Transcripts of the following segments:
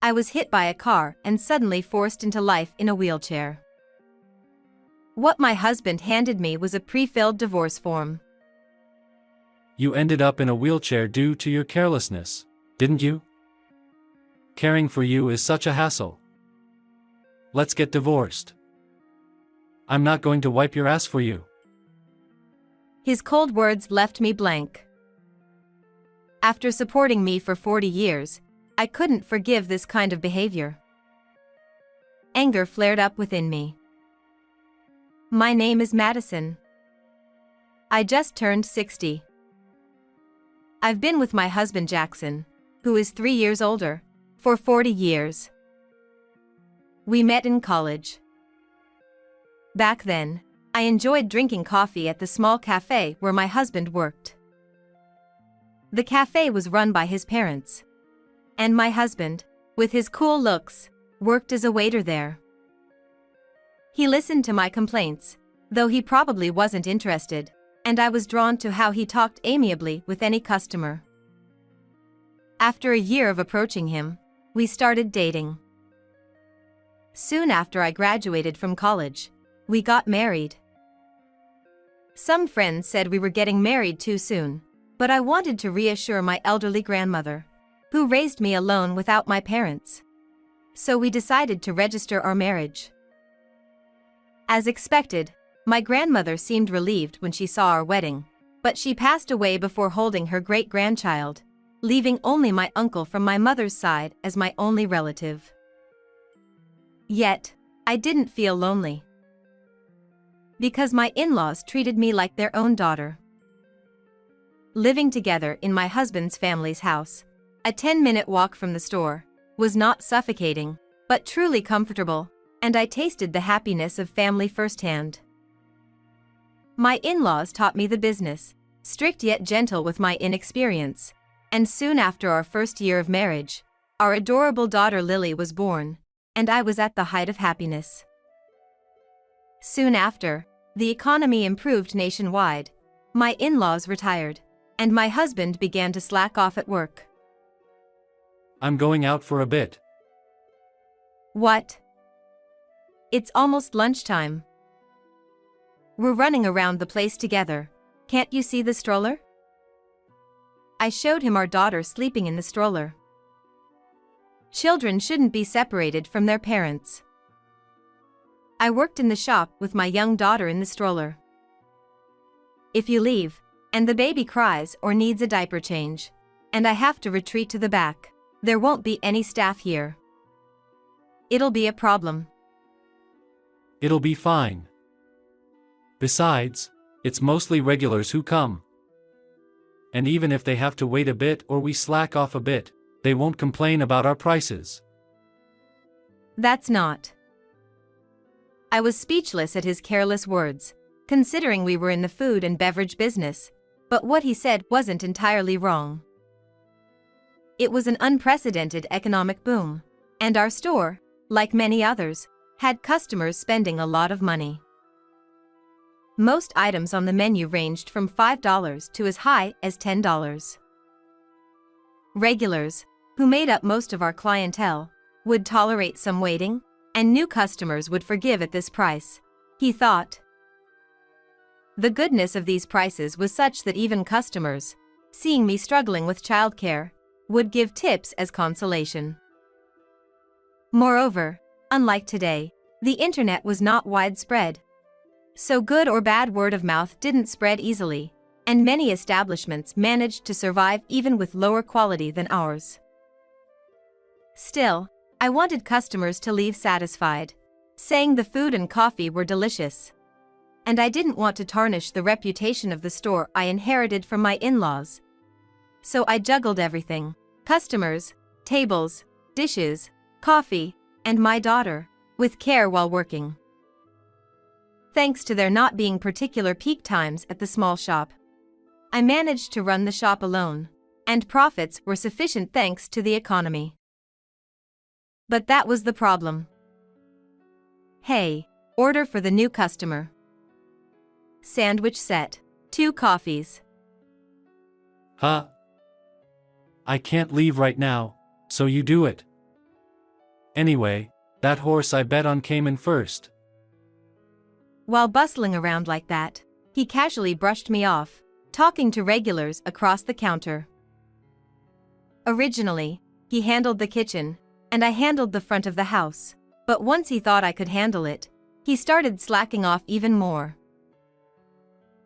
I was hit by a car and suddenly forced into life in a wheelchair. What my husband handed me was a pre-filled divorce form. You ended up in a wheelchair due to your carelessness, didn't you? Caring for you is such a hassle. Let's get divorced. I'm not going to wipe your ass for you. His cold words left me blank. After supporting me for 40 years, I couldn't forgive this kind of behavior. Anger flared up within me. My name is Madison. I just turned 60. I've been with my husband Jackson, who is 3 years older, for 40 years. We met in college. Back then, I enjoyed drinking coffee at the small cafe where my husband worked. The cafe was run by his parents. And my husband, with his cool looks, worked as a waiter there. He listened to my complaints, though he probably wasn't interested, and I was drawn to how he talked amiably with any customer. After a year of approaching him, we started dating. Soon after I graduated from college, we got married. Some friends said we were getting married too soon, but I wanted to reassure my elderly grandmother, who raised me alone without my parents. So we decided to register our marriage. As expected, my grandmother seemed relieved when she saw our wedding, but she passed away before holding her great-grandchild, leaving only my uncle from my mother's side as my only relative. Yet, I didn't feel lonely. Because my in-laws treated me like their own daughter. Living together in my husband's family's house, a 10-minute walk from the store, was not suffocating, but truly comfortable, and I tasted the happiness of family firsthand. My in-laws taught me the business, strict yet gentle with my inexperience, and soon after our first year of marriage, our adorable daughter Lily was born, and I was at the height of happiness. Soon after, the economy improved nationwide, my in-laws retired, and my husband began to slack off at work. I'm going out for a bit. What? It's almost lunchtime. We're running around the place together. Can't you see the stroller? I showed him our daughter sleeping in the stroller. Children shouldn't be separated from their parents. I worked in the shop with my young daughter in the stroller. If you leave, and the baby cries or needs a diaper change, and I have to retreat to the back, there won't be any staff here. It'll be a problem. It'll be fine. Besides, it's mostly regulars who come. And even if they have to wait a bit or we slack off a bit, they won't complain about our prices. That's not. I was speechless at his careless words, considering we were in the food and beverage business, but what he said wasn't entirely wrong. It was an unprecedented economic boom, and our store, like many others, had customers spending a lot of money. Most items on the menu ranged from $5 to as high as $10. Regulars, who made up most of our clientele, would tolerate some waiting, and new customers would forgive at this price, he thought. The goodness of these prices was such that even customers, seeing me struggling with childcare, would give tips as consolation. Moreover, unlike today, the internet was not widespread. So good or bad word of mouth didn't spread easily, and many establishments managed to survive even with lower quality than ours. Still, I wanted customers to leave satisfied, saying the food and coffee were delicious. And I didn't want to tarnish the reputation of the store I inherited from my in-laws. So I juggled everything: customers, tables, dishes, coffee, and my daughter, with care while working. Thanks to there not being particular peak times at the small shop, I managed to run the shop alone, and profits were sufficient thanks to the economy. But that was the problem. Hey, order for the new customer. Sandwich set, 2 coffees. Huh? I can't leave right now, so you do it. Anyway, that horse I bet on came in first. While bustling around like that, he casually brushed me off, talking to regulars across the counter. Originally, he handled the kitchen, and I handled the front of the house, but once he thought I could handle it, he started slacking off even more.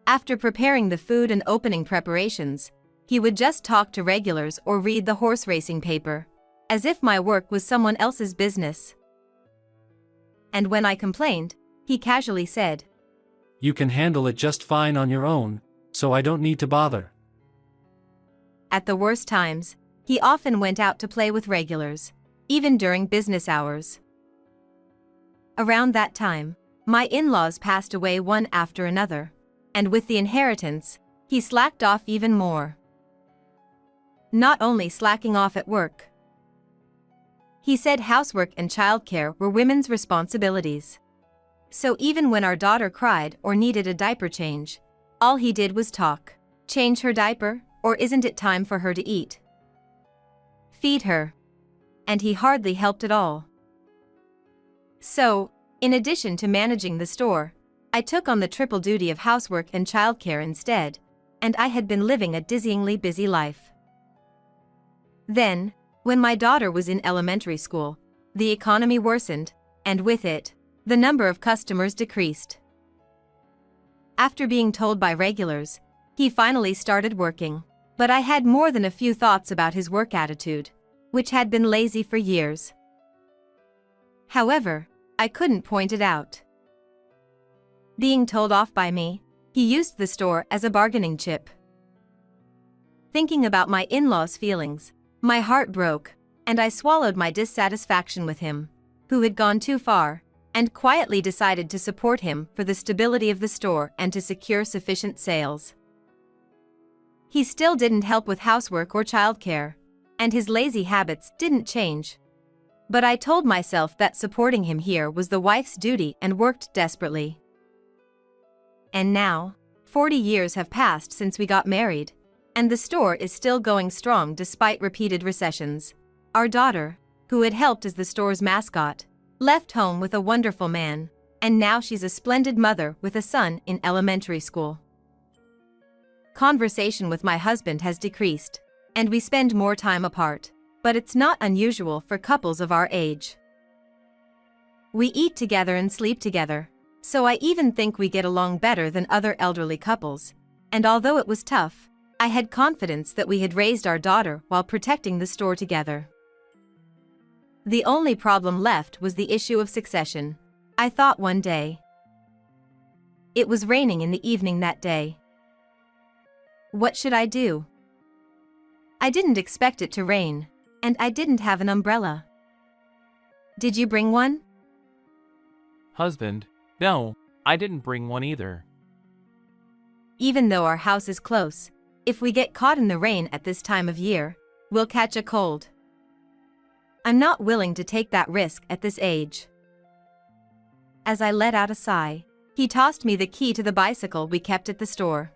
After preparing the food and opening preparations, he would just talk to regulars or read the horse racing paper, as if my work was someone else's business. And when I complained, he casually said, "You can handle it just fine on your own, so I don't need to bother." At the worst times, he often went out to play with regulars, even during business hours. Around that time, my in-laws passed away one after another, and with the inheritance, he slacked off even more. Not only slacking off at work. He said housework and childcare were women's responsibilities. So even when our daughter cried or needed a diaper change, all he did was talk. Change her diaper, or isn't it time for her to eat? Feed her. And he hardly helped at all. So, in addition to managing the store, I took on the triple duty of housework and childcare instead, and I had been living a dizzyingly busy life. Then, when my daughter was in elementary school, the economy worsened, and with it, the number of customers decreased. After being told by regulars, he finally started working, but I had more than a few thoughts about his work attitude, which had been lazy for years. However, I couldn't point it out. Being told off by me, he used the store as a bargaining chip. Thinking about my in-laws' feelings, my heart broke, and I swallowed my dissatisfaction with him, who had gone too far, and quietly decided to support him for the stability of the store and to secure sufficient sales. He still didn't help with housework or childcare, and his lazy habits didn't change. But I told myself that supporting him here was the wife's duty and worked desperately. And now, 40 years have passed since we got married, and the store is still going strong despite repeated recessions. Our daughter, who had helped as the store's mascot, left home with a wonderful man, and now she's a splendid mother with a son in elementary school. Conversation with my husband has decreased, and we spend more time apart, but it's not unusual for couples of our age. We eat together and sleep together, so I even think we get along better than other elderly couples, and although it was tough, I had confidence that we had raised our daughter while protecting the store together. The only problem left was the issue of succession, I thought one day. It was raining in the evening that day. What should I do? I didn't expect it to rain, and I didn't have an umbrella. Did you bring one? Husband, no, I didn't bring one either. Even though our house is close, if we get caught in the rain at this time of year, we'll catch a cold. I'm not willing to take that risk at this age. As I let out a sigh, he tossed me the key to the bicycle we kept at the store.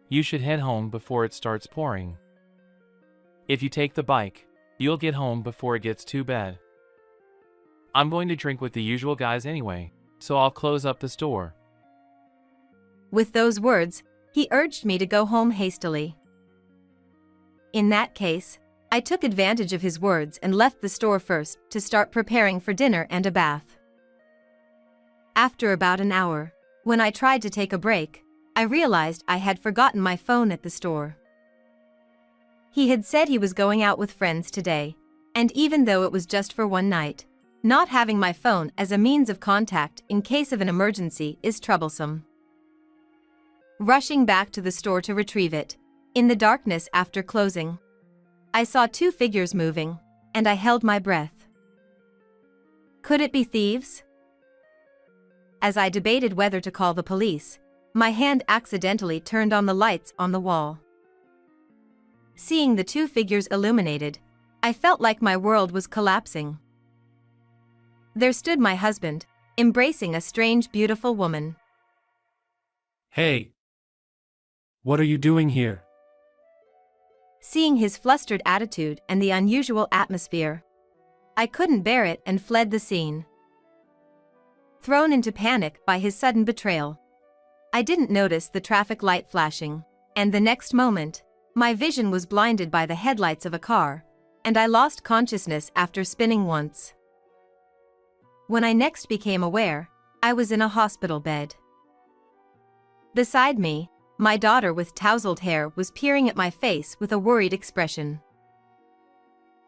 You should head home before it starts pouring. If you take the bike, you'll get home before it gets too bad. I'm going to drink with the usual guys anyway, so I'll close up the store. With those words, he urged me to go home hastily. In that case, I took advantage of his words and left the store first to start preparing for dinner and a bath. After about an hour, when I tried to take a break, I realized I had forgotten my phone at the store. He had said he was going out with friends today, and even though it was just for one night, not having my phone as a means of contact in case of an emergency is troublesome. Rushing back to the store to retrieve it, in the darkness after closing, I saw two figures moving, and I held my breath. Could it be thieves? As I debated whether to call the police, my hand accidentally turned on the lights on the wall. Seeing the two figures illuminated, I felt like my world was collapsing. There stood my husband, embracing a strange, beautiful woman. Hey! What are you doing here? Seeing his flustered attitude and the unusual atmosphere, I couldn't bear it and fled the scene. Thrown into panic by his sudden betrayal, I didn't notice the traffic light flashing, and the next moment, my vision was blinded by the headlights of a car, and I lost consciousness after spinning once. When I next became aware, I was in a hospital bed. Beside me, my daughter with tousled hair was peering at my face with a worried expression.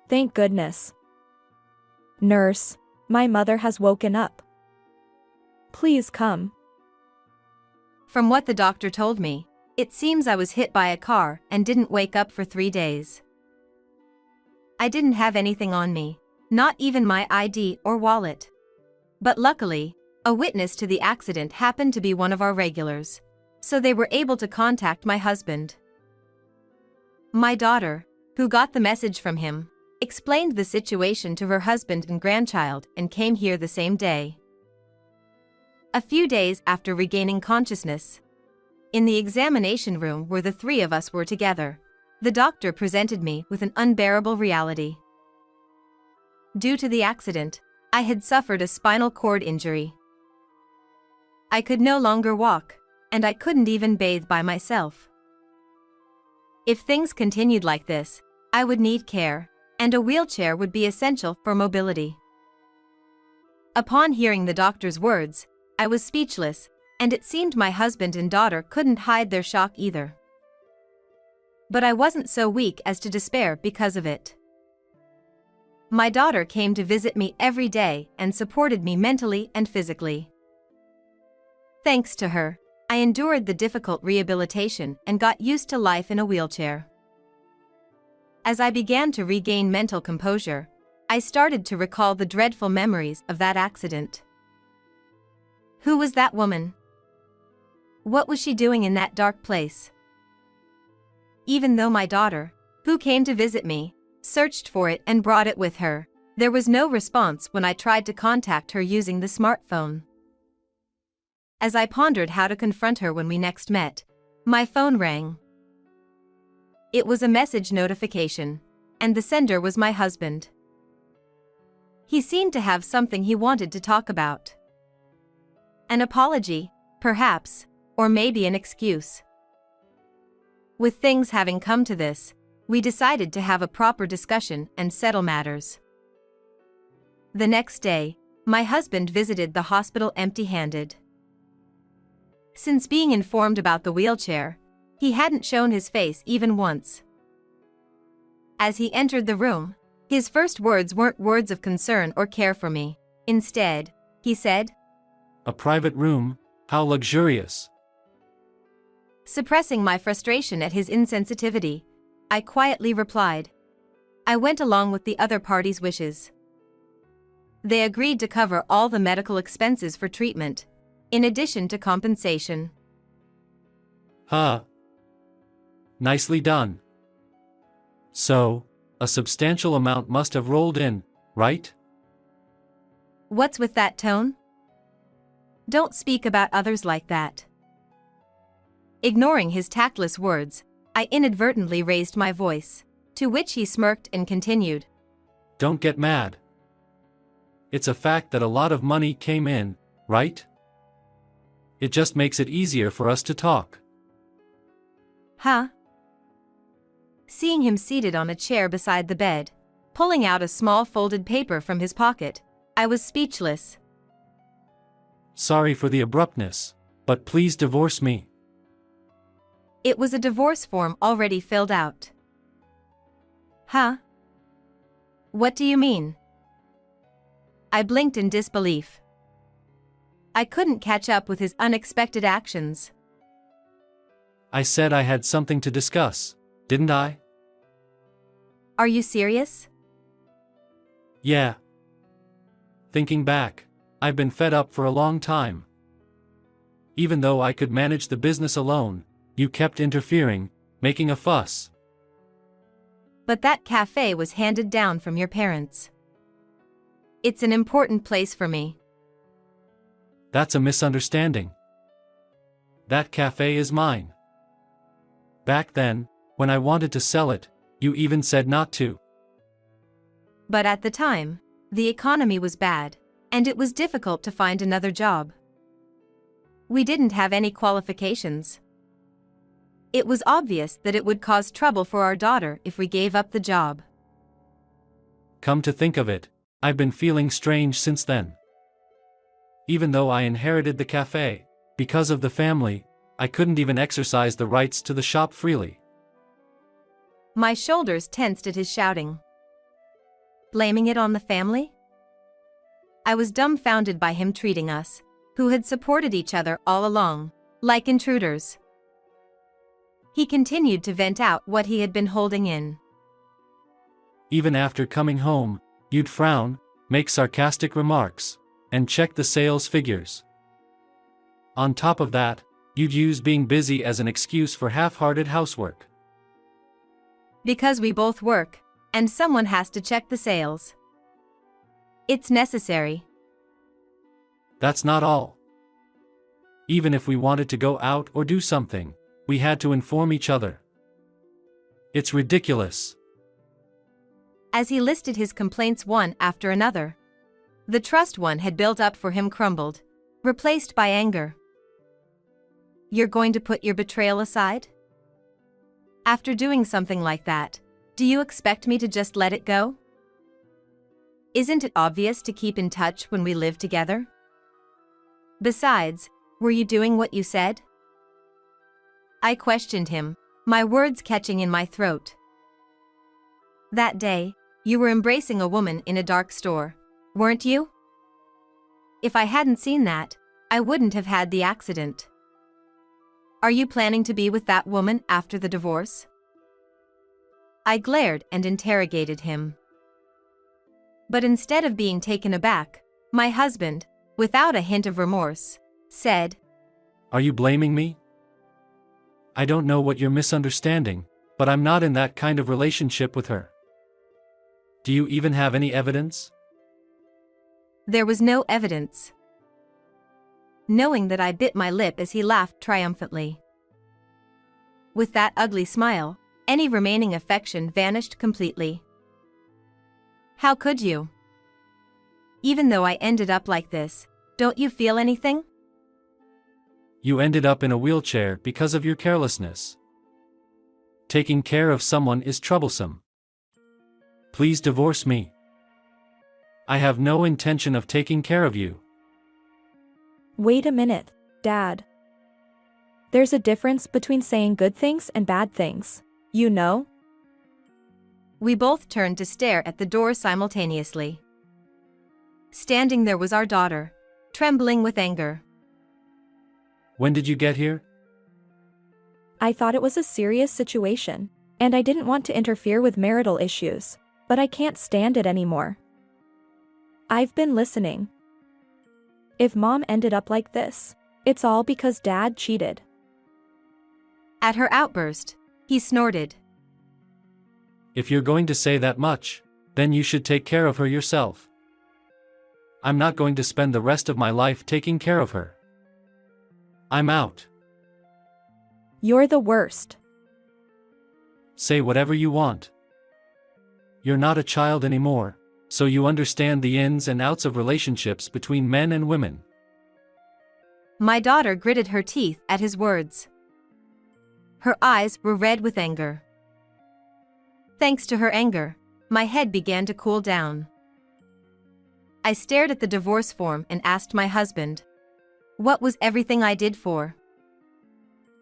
Thank goodness. Nurse, my mother has woken up. Please come. From what the doctor told me, it seems I was hit by a car and didn't wake up for 3 days. I didn't have anything on me, not even my ID or wallet. But luckily, a witness to the accident happened to be one of our regulars, so they were able to contact my husband. My daughter, who got the message from him, explained the situation to her husband and grandchild and came here the same day. A few days after regaining consciousness, in the examination room where the 3 of us were together, the doctor presented me with an unbearable reality. Due to the accident, I had suffered a spinal cord injury. I could no longer walk, and I couldn't even bathe by myself. If things continued like this, I would need care, and a wheelchair would be essential for mobility. Upon hearing the doctor's words, I was speechless, and it seemed my husband and daughter couldn't hide their shock either. But I wasn't so weak as to despair because of it. My daughter came to visit me every day and supported me mentally and physically. Thanks to her, I endured the difficult rehabilitation and got used to life in a wheelchair. As I began to regain mental composure, I started to recall the dreadful memories of that accident. Who was that woman? What was she doing in that dark place? Even though my daughter, who came to visit me, searched for it and brought it with her, there was no response when I tried to contact her using the smartphone. As I pondered how to confront her when we next met, my phone rang. It was a message notification, and the sender was my husband. He seemed to have something he wanted to talk about. An apology, perhaps, or maybe an excuse. With things having come to this, we decided to have a proper discussion and settle matters. The next day, my husband visited the hospital empty-handed. Since being informed about the wheelchair, he hadn't shown his face even once. As he entered the room, his first words weren't words of concern or care for me. Instead, he said, A private room, how luxurious. Suppressing my frustration at his insensitivity, I quietly replied. I went along with the other party's wishes. They agreed to cover all the medical expenses for treatment, in addition to compensation. Huh. Nicely done. So, a substantial amount must have rolled in, right? What's with that tone? Don't speak about others like that. Ignoring his tactless words, I inadvertently raised my voice, to which he smirked and continued. Don't get mad. It's a fact that a lot of money came in, right? It just makes it easier for us to talk. Huh? Seeing him seated on a chair beside the bed, pulling out a small folded paper from his pocket, I was speechless. Sorry for the abruptness, but please divorce me. It was a divorce form already filled out. Huh? What do you mean? I blinked in disbelief. I couldn't catch up with his unexpected actions. I said I had something to discuss, didn't I? Are you serious? Yeah. Thinking back, I've been fed up for a long time. Even though I could manage the business alone, you kept interfering, making a fuss. But that cafe was handed down from your parents. It's an important place for me. That's a misunderstanding. That cafe is mine. Back then, when I wanted to sell it, you even said not to. But at the time, The economy was bad, and it was difficult to find another job. We didn't have any qualifications. It was obvious that it would cause trouble for our daughter if we gave up the job. Come to think of it, I've been feeling strange since then. Even though I inherited the cafe, because of the family, I couldn't even exercise the rights to the shop freely. My shoulders tensed at his shouting. Blaming it on the family? I was dumbfounded by him treating us, who had supported each other all along, like intruders. He continued to vent out what he had been holding in. Even after coming home, you'd frown, make sarcastic remarks, and check the sales figures. On top of that, you'd use being busy as an excuse for half-hearted housework. Because we both work, and someone has to check the sales. It's necessary. That's not all. Even if we wanted to go out or do something, we had to inform each other. It's ridiculous. As he listed his complaints one after another, the trust one had built up for him crumbled, replaced by anger. You're going to put your betrayal aside? After doing something like that, do you expect me to just let it go? Isn't it obvious to keep in touch when we live together? Besides, were you doing what you said? I questioned him, my words catching in my throat. That day, you were embracing a woman in a dark store, weren't you? If I hadn't seen that, I wouldn't have had the accident. Are you planning to be with that woman after the divorce? I glared and interrogated him. But instead of being taken aback, my husband, without a hint of remorse, said, Are you blaming me? I don't know what you're misunderstanding, but I'm not in that kind of relationship with her. Do you even have any evidence? There was no evidence. Knowing that, I bit my lip as he laughed triumphantly. With that ugly smile, any remaining affection vanished completely. How could you? Even though I ended up like this, don't you feel anything? You ended up in a wheelchair because of your carelessness. Taking care of someone is troublesome. Please divorce me. I have no intention of taking care of you. Wait a minute, Dad. There's a difference between saying good things and bad things, you know? We both turned to stare at the door simultaneously. Standing there was our daughter, trembling with anger. When did you get here? I thought it was a serious situation, and I didn't want to interfere with marital issues, but I can't stand it anymore. I've been listening. If Mom ended up like this, it's all because Dad cheated. At her outburst, he snorted. If you're going to say that much, then you should take care of her yourself. I'm not going to spend the rest of my life taking care of her. I'm out. You're the worst. Say whatever you want. You're not a child anymore, so you understand the ins and outs of relationships between men and women. My daughter gritted her teeth at his words. Her eyes were red with anger. Thanks to her anger, my head began to cool down. I stared at the divorce form and asked my husband, what was everything I did for?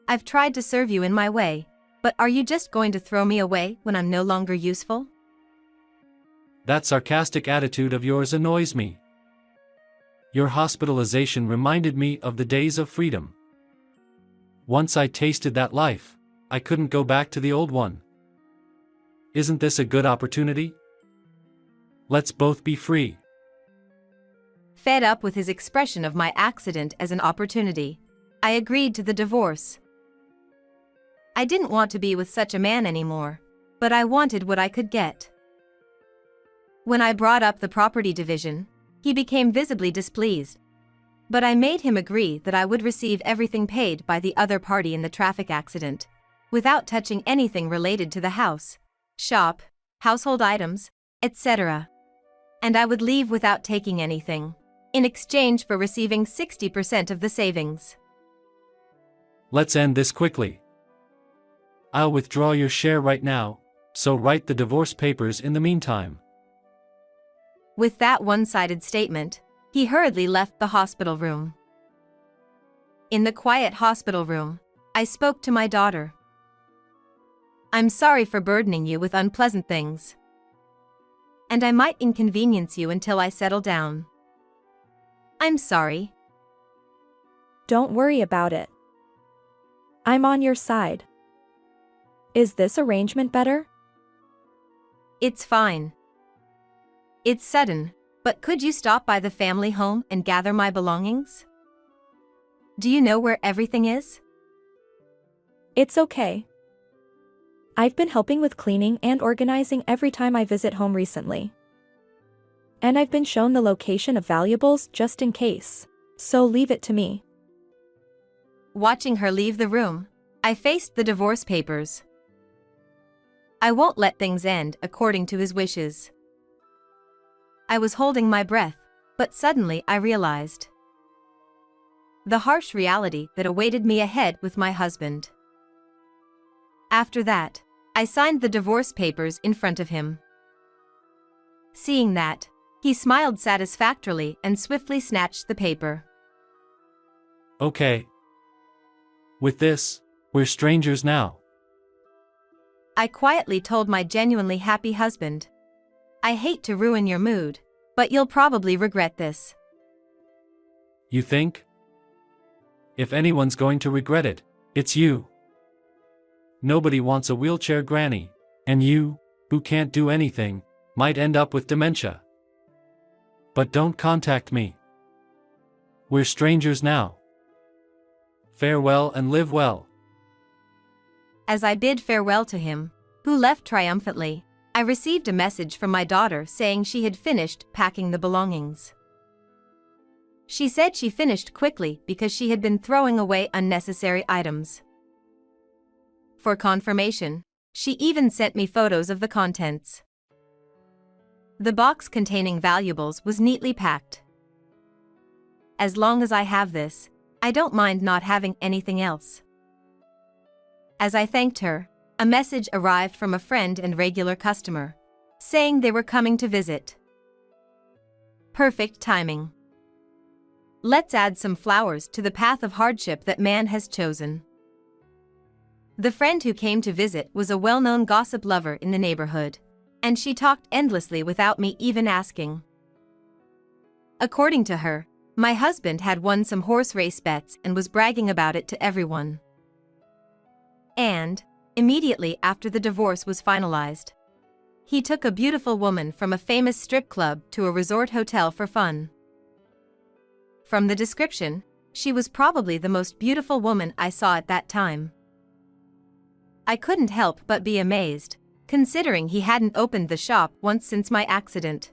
I've tried to serve you in my way, but are you just going to throw me away when I'm no longer useful? That sarcastic attitude of yours annoys me. Your hospitalization reminded me of the days of freedom. Once I tasted that life, I couldn't go back to the old one. Isn't this a good opportunity? Let's both be free. Fed up with his expression of my accident as an opportunity, I agreed to the divorce. I didn't want to be with such a man anymore, but I wanted what I could get. When I brought up the property division, he became visibly displeased. But I made him agree that I would receive everything paid by the other party in the traffic accident, without touching anything related to the house, shop, household items, etc. and I would leave without taking anything, in exchange for receiving 60% of the savings. Let's end this quickly. I'll withdraw your share right now, so write the divorce papers in the meantime. With that one-sided statement, he hurriedly left the hospital room. In the quiet hospital room, I spoke to my daughter. I'm sorry for burdening you with unpleasant things. And I might inconvenience you until I settle down. I'm sorry. Don't worry about it. I'm on your side. Is this arrangement better? It's fine. It's sudden, but could you stop by the family home and gather my belongings? Do you know where everything is? It's okay. I've been helping with cleaning and organizing every time I visit home recently. And I've been shown the location of valuables just in case, so leave it to me. Watching her leave the room, I faced the divorce papers. I won't let things end according to his wishes. I was holding my breath, but suddenly I realized the harsh reality that awaited me ahead with my husband. After that, I signed the divorce papers in front of him. Seeing that, he smiled satisfactorily and swiftly snatched the paper. Okay. With this, we're strangers now. I quietly told my genuinely happy husband. I hate to ruin your mood, but you'll probably regret this. You think? If anyone's going to regret it, it's you. Nobody wants a wheelchair granny, and you, who can't do anything, might end up with dementia. But don't contact me. We're strangers now. Farewell and live well. As I bid farewell to him, who left triumphantly, I received a message from my daughter saying she had finished packing the belongings. She said she finished quickly because she had been throwing away unnecessary items. For confirmation, she even sent me photos of the contents. The box containing valuables was neatly packed. As long as I have this, I don't mind not having anything else. As I thanked her, a message arrived from a friend and regular customer, saying they were coming to visit. Perfect timing. Let's add some flowers to the path of hardship that man has chosen. The friend who came to visit was a well-known gossip lover in the neighborhood, and she talked endlessly without me even asking. According to her, my husband had won some horse race bets and was bragging about it to everyone. And, immediately after the divorce was finalized, he took a beautiful woman from a famous strip club to a resort hotel for fun. From the description, she was probably the most beautiful woman I saw at that time. I couldn't help but be amazed, considering he hadn't opened the shop once since my accident.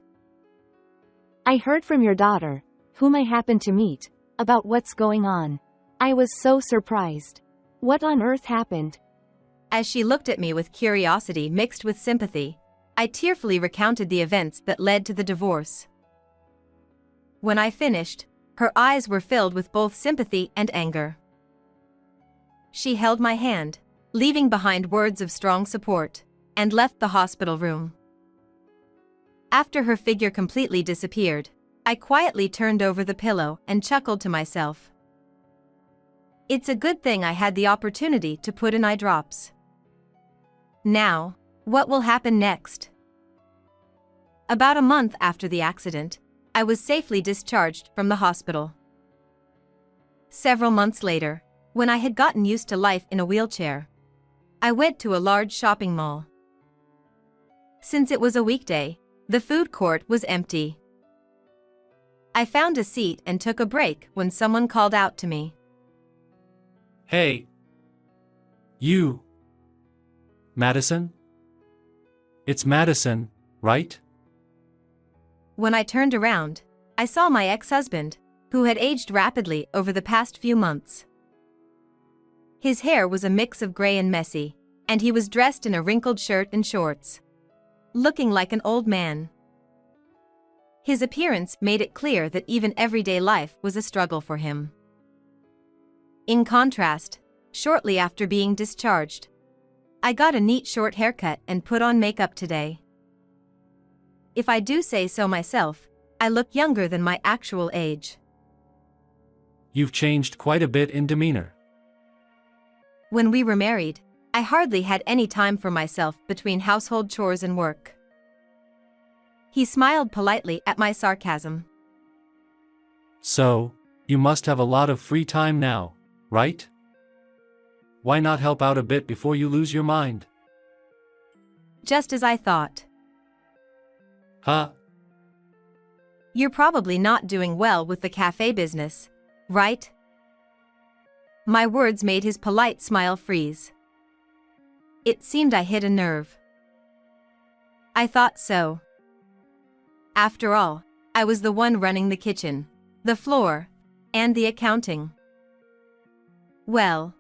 I heard from your daughter, whom I happened to meet, about what's going on. I was so surprised. What on earth happened? As she looked at me with curiosity mixed with sympathy, I tearfully recounted the events that led to the divorce. When I finished, her eyes were filled with both sympathy and anger. She held my hand, leaving behind words of strong support, and left the hospital room. After her figure completely disappeared, I quietly turned over the pillow and chuckled to myself. It's a good thing I had the opportunity to put in eye drops. Now, what will happen next? About a month after the accident, I was safely discharged from the hospital. Several months later, when I had gotten used to life in a wheelchair, I went to a large shopping mall. Since it was a weekday, the food court was empty. I found a seat and took a break when someone called out to me. Hey! You! Madison? It's Madison, right? When I turned around, I saw my ex-husband, who had aged rapidly over the past few months. His hair was a mix of gray and messy, and he was dressed in a wrinkled shirt and shorts, looking like an old man. His appearance made it clear that even everyday life was a struggle for him. In contrast, shortly after being discharged, I got a neat short haircut and put on makeup today. If I do say so myself, I look younger than my actual age. You've changed quite a bit in demeanor. When we were married, I hardly had any time for myself between household chores and work. He smiled politely at my sarcasm. So, you must have a lot of free time now, right? Why not help out a bit before you lose your mind? Just as I thought. Huh? You're probably not doing well with the cafe business, right? My words made his polite smile freeze. It seemed I hit a nerve. I thought so. After all, I was the one running the kitchen, the floor, and the accounting. Well,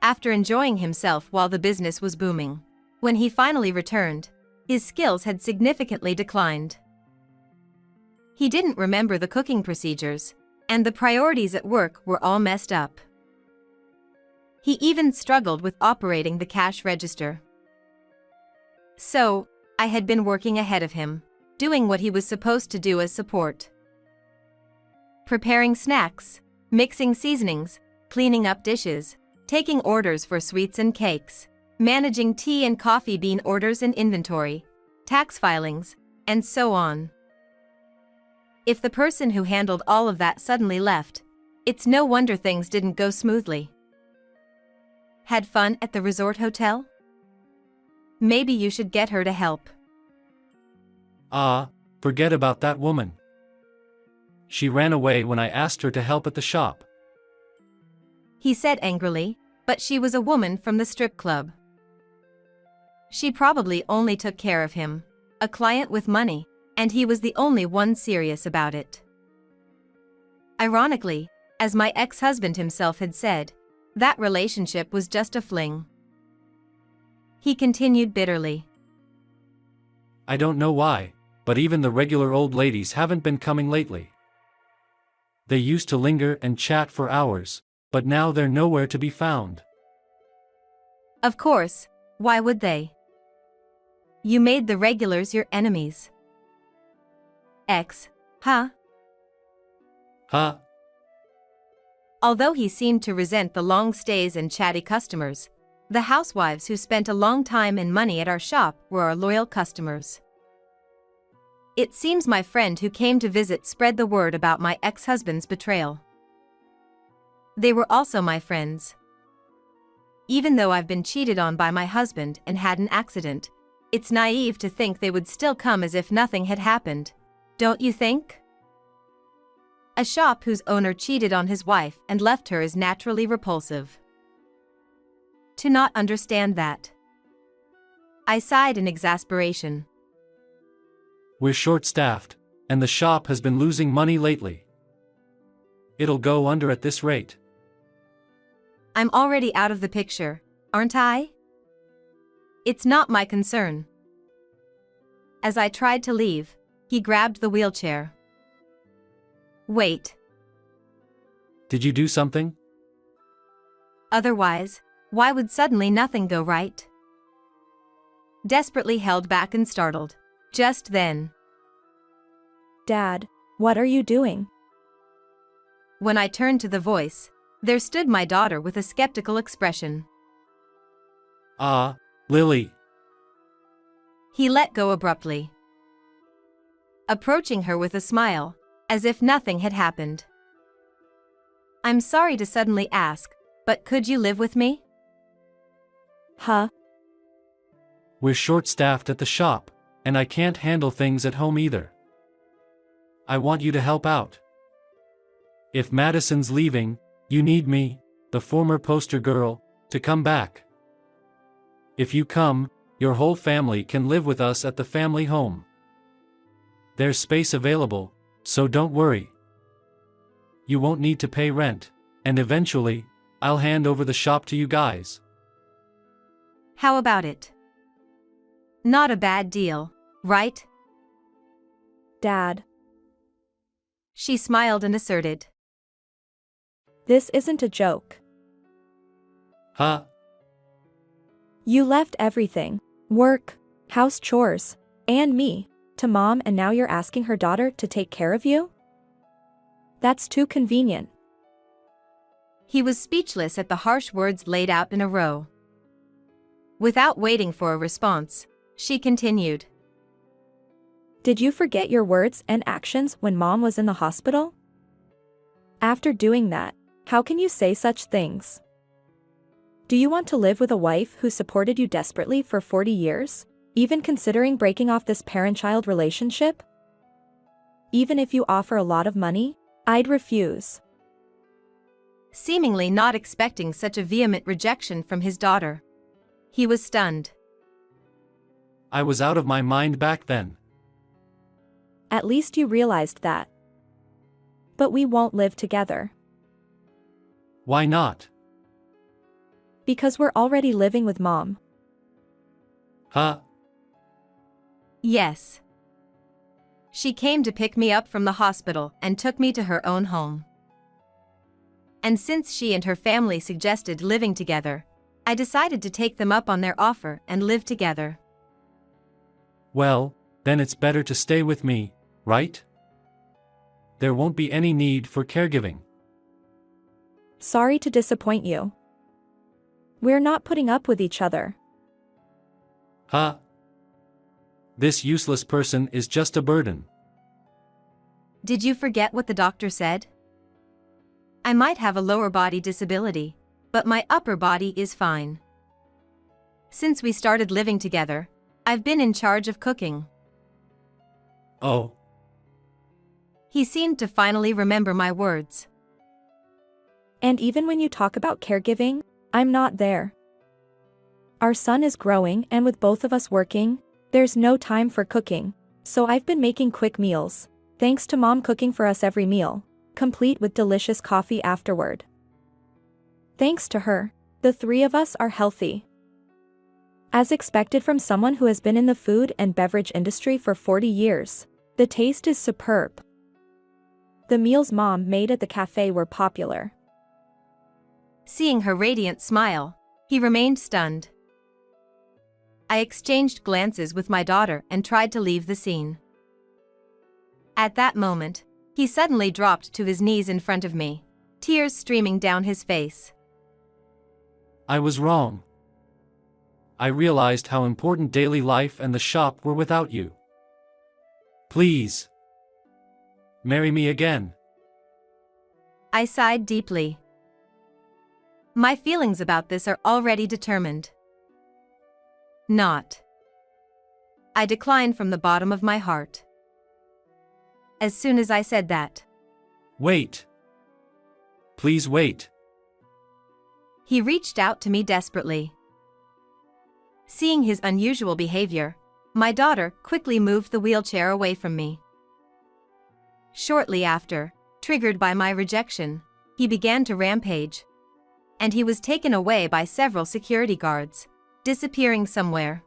after enjoying himself while the business was booming, when he finally returned, his skills had significantly declined. He didn't remember the cooking procedures, and the priorities at work were all messed up. He even struggled with operating the cash register. So, I had been working ahead of him, doing what he was supposed to do as support. Preparing snacks, mixing seasonings, cleaning up dishes, taking orders for sweets and cakes, managing tea and coffee bean orders and inventory, tax filings, and so on. If the person who handled all of that suddenly left, it's no wonder things didn't go smoothly. Had fun at the resort hotel? Maybe you should get her to help. Forget about that woman. She ran away when I asked her to help at the shop. He said angrily, but she was a woman from the strip club. She probably only took care of him, a client with money, and he was the only one serious about it. Ironically, as my ex-husband himself had said, that relationship was just a fling. He continued bitterly. I don't know why, but even the regular old ladies haven't been coming lately. They used to linger and chat for hours, but now they're nowhere to be found. Of course, why would they? You made the regulars your enemies. Huh? Huh? Although he seemed to resent the long stays and chatty customers, the housewives who spent a long time and money at our shop were our loyal customers. It seems my friend who came to visit spread the word about my ex-husband's betrayal. They were also my friends. Even though I've been cheated on by my husband and had an accident, it's naive to think they would still come as if nothing had happened, don't you think? A shop whose owner cheated on his wife and left her is naturally repulsive. To not understand that. I sighed in exasperation. We're short-staffed, and the shop has been losing money lately. It'll go under at this rate. I'm already out of the picture, aren't I? It's not my concern. As I tried to leave, he grabbed the wheelchair. Wait. Did you do something? Otherwise, why would suddenly nothing go right? Desperately held back and startled. Just then. Dad, what are you doing? When I turned to the voice, there stood my daughter with a skeptical expression. Lily. He let go abruptly, approaching her with a smile, as if nothing had happened. I'm sorry to suddenly ask, but could you live with me? Huh? We're short-staffed at the shop, and I can't handle things at home either. I want you to help out. If Madison's leaving, you need me, the former poster girl, to come back. If you come, your whole family can live with us at the family home. There's space available, so don't worry. You won't need to pay rent, and eventually, I'll hand over the shop to you guys. How about it? Not a bad deal, right? Dad. She smiled and asserted. This isn't a joke. Huh? You left everything, work, house chores, and me, to Mom, and now you're asking her daughter to take care of you? That's too convenient. He was speechless at the harsh words laid out in a row. Without waiting for a response, she continued. Did you forget your words and actions when Mom was in the hospital? After doing that, how can you say such things? Do you want to live with a wife who supported you desperately for 40 years, even considering breaking off this parent-child relationship? Even if you offer a lot of money, I'd refuse. Seemingly not expecting such a vehement rejection from his daughter, he was stunned. I was out of my mind back then. At least you realized that. But we won't live together. Why not? Because we're already living with Mom. Huh? Yes. She came to pick me up from the hospital and took me to her own home. And since she and her family suggested living together, I decided to take them up on their offer and live together. Well, then it's better to stay with me, right? There won't be any need for caregiving. Sorry to disappoint you. We're not putting up with each other. Huh? This useless person is just a burden. Did you forget what the doctor said? I might have a lower body disability, but my upper body is fine. Since we started living together, I've been in charge of cooking. Oh. He seemed to finally remember my words. And even when you talk about caregiving, I'm not there. Our son is growing, and with both of us working, there's no time for cooking, so I've been making quick meals, thanks to Mom cooking for us every meal, complete with delicious coffee afterward. Thanks to her, the three of us are healthy. As expected from someone who has been in the food and beverage industry for 40 years, the taste is superb. The meals Mom made at the cafe were popular. Seeing her radiant smile, he remained stunned. I exchanged glances with my daughter and tried to leave the scene. At that moment, he suddenly dropped to his knees in front of me, tears streaming down his face. I was wrong. I realized how important daily life and the shop were without you. Please. Marry me again. I sighed deeply. My feelings about this are already determined. Not. I declined from the bottom of my heart. As soon as I said that. Wait. Please wait. He reached out to me desperately. Seeing his unusual behavior, my daughter quickly moved the wheelchair away from me. Shortly after, triggered by my rejection, he began to rampage. And he was taken away by several security guards, disappearing somewhere.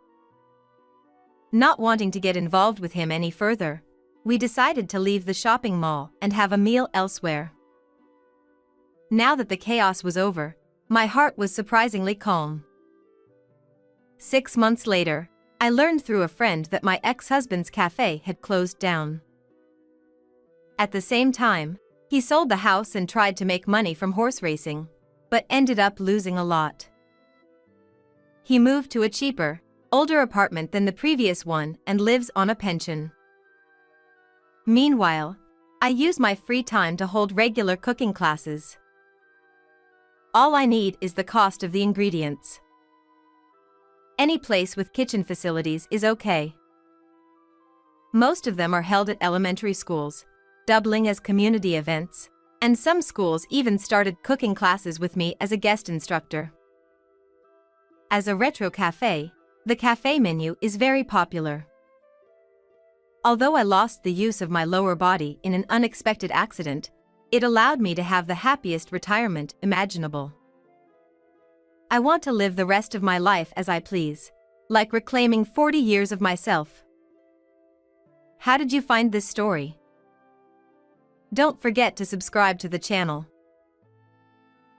Not wanting to get involved with him any further, we decided to leave the shopping mall and have a meal elsewhere. Now that the chaos was over, my heart was surprisingly calm. 6 months later, I learned through a friend that my ex-husband's cafe had closed down. At the same time, he sold the house and tried to make money from horse racing, but ended up losing a lot. He moved to a cheaper, older apartment than the previous one and lives on a pension. Meanwhile, I use my free time to hold regular cooking classes. All I need is the cost of the ingredients. Any place with kitchen facilities is okay. Most of them are held at elementary schools, doubling as community events, and some schools even started cooking classes with me as a guest instructor. As a retro cafe, the cafe menu is very popular. Although I lost the use of my lower body in an unexpected accident, it allowed me to have the happiest retirement imaginable. I want to live the rest of my life as I please, like reclaiming 40 years of myself. How did you find this story? Don't forget to subscribe to the channel.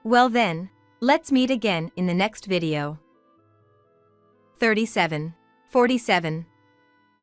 Well then, let's meet again in the next video. 37, 47.